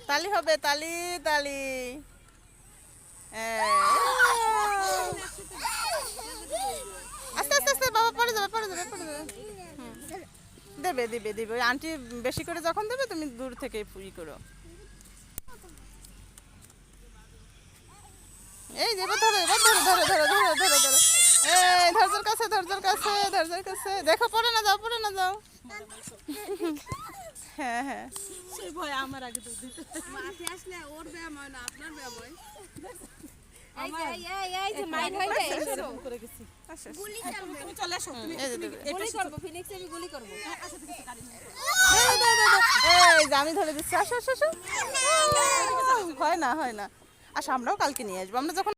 তালি হবে, তালি তালি। আস্তে আস্তে আস্তে বাবা, পড়ে যাবে পড়ে যাবে পড়ে যাবে। দেবে দিবে দিবে, ওই আন্টি বেশি করে যখন দেবে তুমি দূর থেকে ই করো। এই যে ধরো এবার, ধরো ধরো ধরো ধরো ধরো ধরো। এই ধৈর্যের কাছে, ধৈর্যের কাছে, ধৈর্যের কাছে। দেখো পড়ে না যাও, পড়ে না যাও। হ্যাঁ হ্যাঁ, সেই ভয় আমার আগে দুধ দিতে। মাঠে আসলে ওর ব্যায়াম হয় না, আপনার ব্যায়াম হয়। করে গেছি। গুলি করবে, তুমি চলে আসো, তুমি এই যে দেবে। গুলি করবো, ফিনিক্সে আমি গুলি করবো। এই যে আমি ধরে দিচ্ছি, আসো আসো আসো। হয় না হয় না, আসো আমরাও কালকে নিয়ে আসবো। আমরা যখন